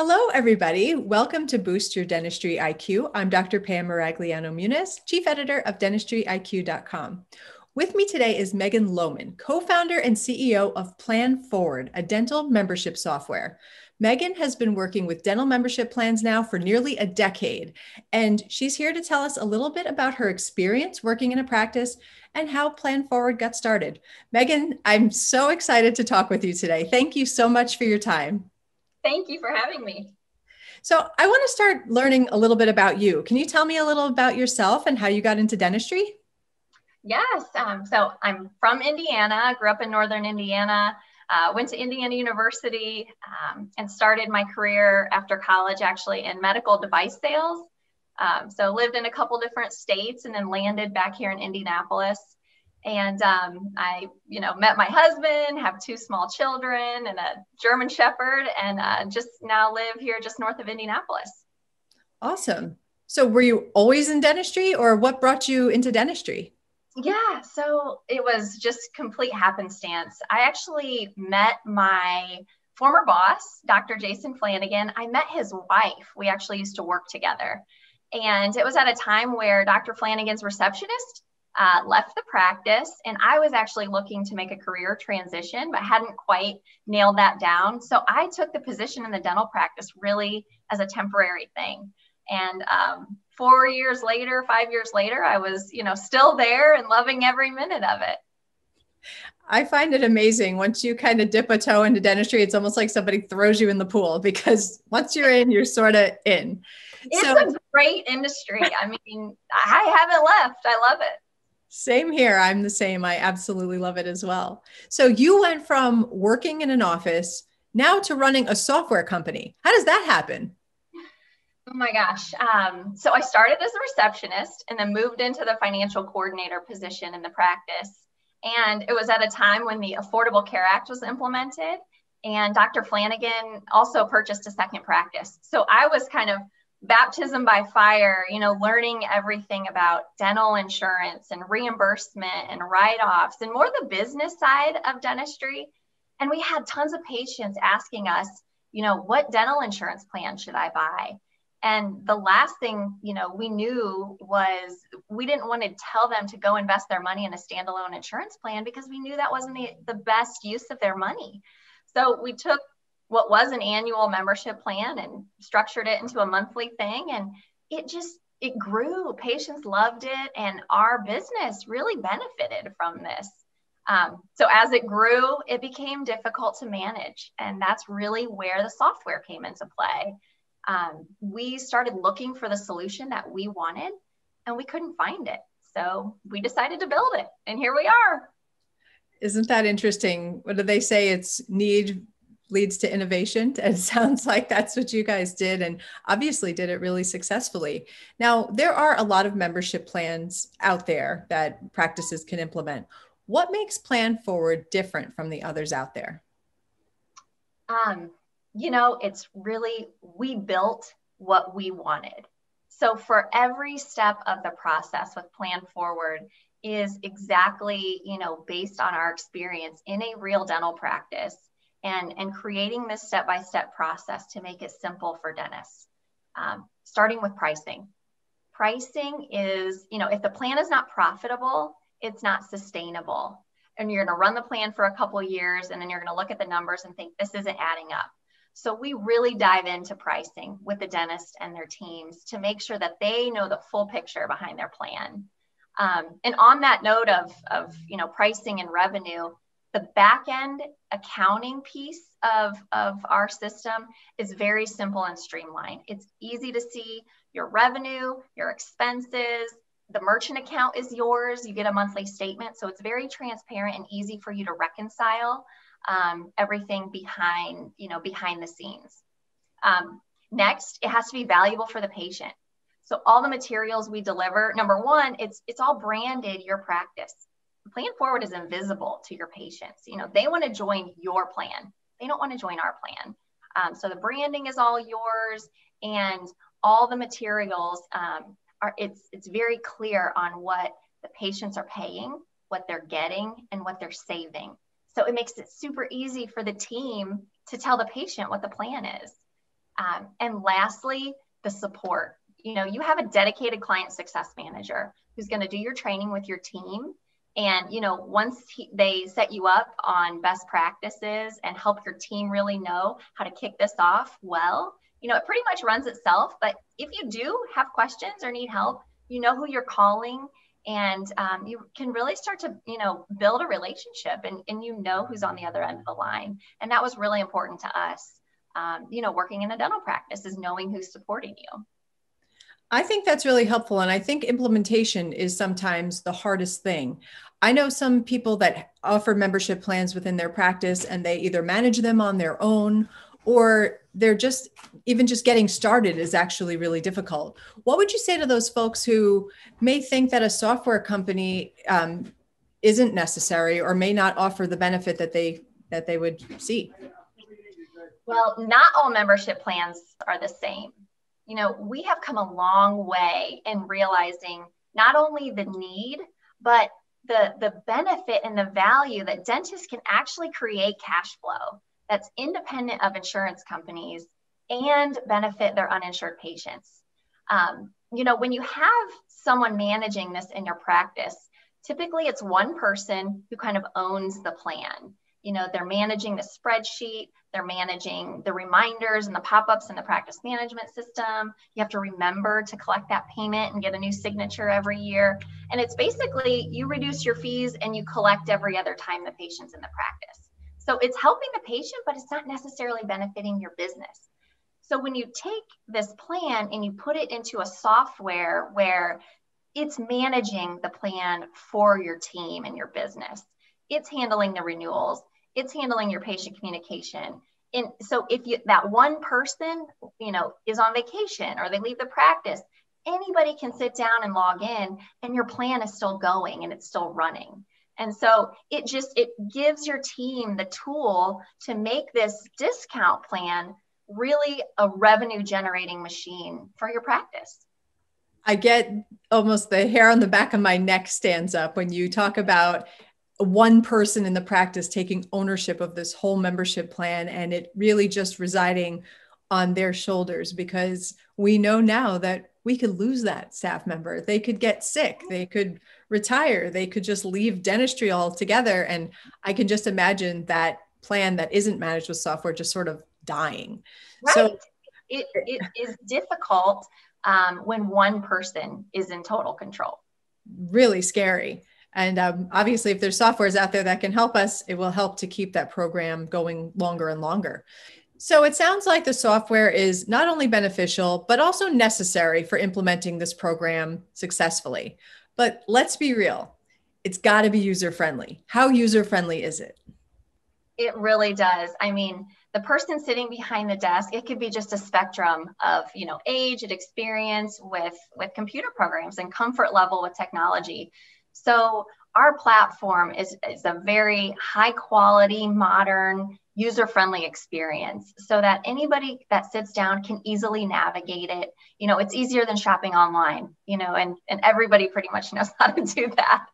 Hello, everybody. Welcome to Boost Your Dentistry IQ. I'm Dr. Pam Maragliano-Muniz, Chief Editor of DentistryIQ.com. With me today is Megan Lohman, co-founder and CEO of Plan Forward, a dental membership software. Megan has been working with dental membership plans now for nearly a decade, and she's here to tell us a little bit about her experience working in a practice and how Plan Forward got started. Megan, I'm so excited to talk with you today. Thank you so much for your time. Thank you for having me. So I want to start learning a little bit about you. Can you tell me a little about yourself and how you got into dentistry? Yes. So I'm from Indiana, grew up in Northern Indiana, went to Indiana University and started my career after college actually in medical device sales. So lived in a couple different states and then landed back here in Indianapolis. And I, met my husband, have two small children and a German Shepherd, and just now live here just north of Indianapolis. Awesome. So were you always in dentistry, or what brought you into dentistry? Yeah, so it was just complete happenstance. I actually met my former boss, Dr. Jason Flanagan. I met his wife. We actually used to work together. And it was at a time where Dr. Flanagan's receptionist left the practice, and I was actually looking to make a career transition, but hadn't quite nailed that down. So I took the position in the dental practice really as a temporary thing. And 4 years later, 5 years later, I was, still there and loving every minute of it. I find it amazing. Once you kind of dip a toe into dentistry, it's almost like somebody throws you in the pool, because once you're in, you're sort of in. It's a great industry. I mean, I haven't left. I love it. Same here. I'm the same. I absolutely love it as well. So you went from working in an office now to running a software company. How does that happen? Oh my gosh. So I started as a receptionist and then moved into the financial coordinator position in the practice. And it was at a time when the Affordable Care Act was implemented, and Dr. Flanagan also purchased a second practice. So I was kind of baptism by fire, learning everything about dental insurance and reimbursement and write-offs and more the business side of dentistry. And we had tons of patients asking us, what dental insurance plan should I buy? And the last thing, we knew was we didn't want to tell them to go invest their money in a standalone insurance plan, because we knew that wasn't the best use of their money. So we took what was an annual membership plan and structured it into a monthly thing. And it grew. Patients loved it. And our business really benefited from this. So as it grew, it became difficult to manage. And that's really where the software came into play. We started looking for the solution that we wanted, and we couldn't find it. So we decided to build it, and here we are. Isn't that interesting? What do they say? It's need leads to innovation. It sounds like that's what you guys did, and obviously did it really successfully. Now, there are a lot of membership plans out there that practices can implement. What makes Plan Forward different from the others out there? It's really, we built what we wanted. So for every step of the process with Plan Forward is exactly, based on our experience in a real dental practice, and creating this step-by-step process to make it simple for dentists. Starting with pricing. Pricing is, if the plan is not profitable, it's not sustainable. And you're going to run the plan for a couple of years, and then you're going to look at the numbers and think this isn't adding up. So we really dive into pricing with the dentist and their teams to make sure that they know the full picture behind their plan. And on that note of pricing and revenue, the back end accounting piece of our system is very simple and streamlined. It's easy to see your revenue, your expenses. The merchant account is yours. You get a monthly statement. So it's very transparent and easy for you to reconcile everything behind the scenes. Next, it has to be valuable for the patient. So all the materials we deliver, number one, it's all branded your practice. Plan Forward is invisible to your patients. They want to join your plan. They don't want to join our plan. So the branding is all yours, and all the materials it's very clear on what the patients are paying, what they're getting, and what they're saving. So it makes it super easy for the team to tell the patient what the plan is. And lastly, the support. You have a dedicated client success manager who's going to do your training with your team. And, once they set you up on best practices and help your team really know how to kick this off well, it pretty much runs itself. But if you do have questions or need help, you know who you're calling, and you can really start to, build a relationship, and who's on the other end of the line. And that was really important to us, working in a dental practice, is knowing who's supporting you. I think that's really helpful. And I think implementation is sometimes the hardest thing. I know some people that offer membership plans within their practice, and they either manage them on their own, or they're just getting started is actually really difficult. What would you say to those folks who may think that a software company isn't necessary or may not offer the benefit that they would see? Well, not all membership plans are the same. We have come a long way in realizing not only the need, but the benefit and the value that dentists can actually create cash flow that's independent of insurance companies and benefit their uninsured patients. When you have someone managing this in your practice, typically it's one person who kind of owns the plan. They're managing the spreadsheet, they're managing the reminders and the pop-ups in the practice management system. You have to remember to collect that payment and get a new signature every year. And it's basically, you reduce your fees and you collect every other time the patient's in the practice. So it's helping the patient, but it's not necessarily benefiting your business. So when you take this plan and you put it into a software where it's managing the plan for your team and your business, it's handling the renewals, it's handling your patient communication. And so if that one person, is on vacation or they leave the practice, anybody can sit down and log in and your plan is still going and it's still running. And so it gives your team the tool to make this discount plan really a revenue generating machine for your practice. I get almost the hair on the back of my neck stands up when you talk about one person in the practice taking ownership of this whole membership plan and it really just residing on their shoulders, because we know now that we could lose that staff member. They could get sick, they could retire, they could just leave dentistry altogether. And I can just imagine that plan that isn't managed with software just sort of dying. Right. So it is difficult when one person is in total control. Really scary. And obviously, if there's softwares out there that can help us, it will help to keep that program going longer and longer. So it sounds like the software is not only beneficial, but also necessary for implementing this program successfully. But let's be real, it's got to be user-friendly. How user-friendly is it? It really does. I mean, the person sitting behind the desk, it could be just a spectrum of, age and experience with computer programs and comfort level with technology. So our platform is a very high quality, modern, user-friendly experience so that anybody that sits down can easily navigate it. It's easier than shopping online, and everybody pretty much knows how to do that.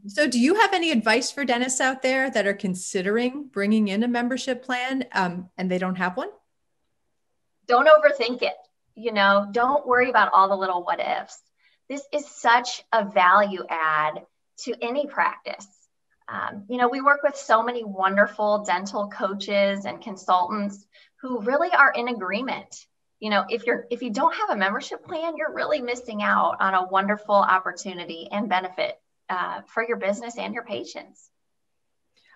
So do you have any advice for dentists out there that are considering bringing in a membership plan and they don't have one? Don't overthink it. Don't worry about all the little what ifs. This is such a value add to any practice. We work with so many wonderful dental coaches and consultants who really are in agreement. If you don't have a membership plan, you're really missing out on a wonderful opportunity and benefit for your business and your patients.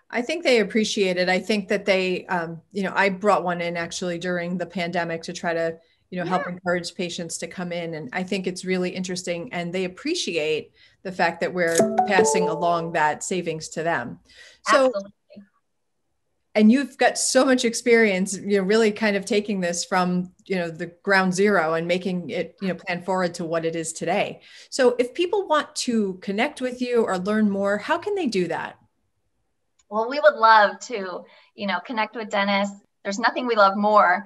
I think they appreciate it. I think that they, I brought one in actually during the pandemic to try to, help encourage patients to come in. And I think it's really interesting, and they appreciate the fact that we're passing along that savings to them. So, absolutely. And you've got so much experience, really kind of taking this from, the ground zero and making it, plan forward to what it is today. So if people want to connect with you or learn more, how can they do that? Well, we would love to, connect with dentists. There's nothing we love more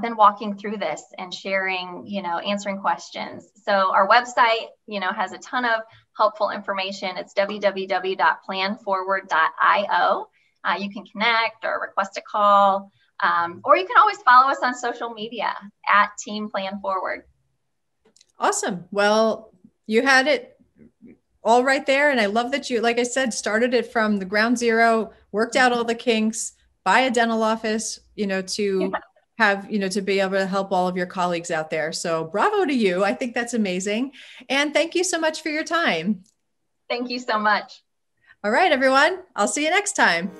than walking through this and sharing, answering questions. So our website, has a ton of helpful information. It's www.planforward.io. You can connect or request a call. Or you can always follow us on social media at Team Plan Forward. Awesome. Well, you had it all right there. And I love that you, like I said, started it from the ground zero, worked out all the kinks, buy a dental office, to have, to be able to help all of your colleagues out there. So bravo to you. I think that's amazing. And thank you so much for your time. Thank you so much. All right, everyone. I'll see you next time.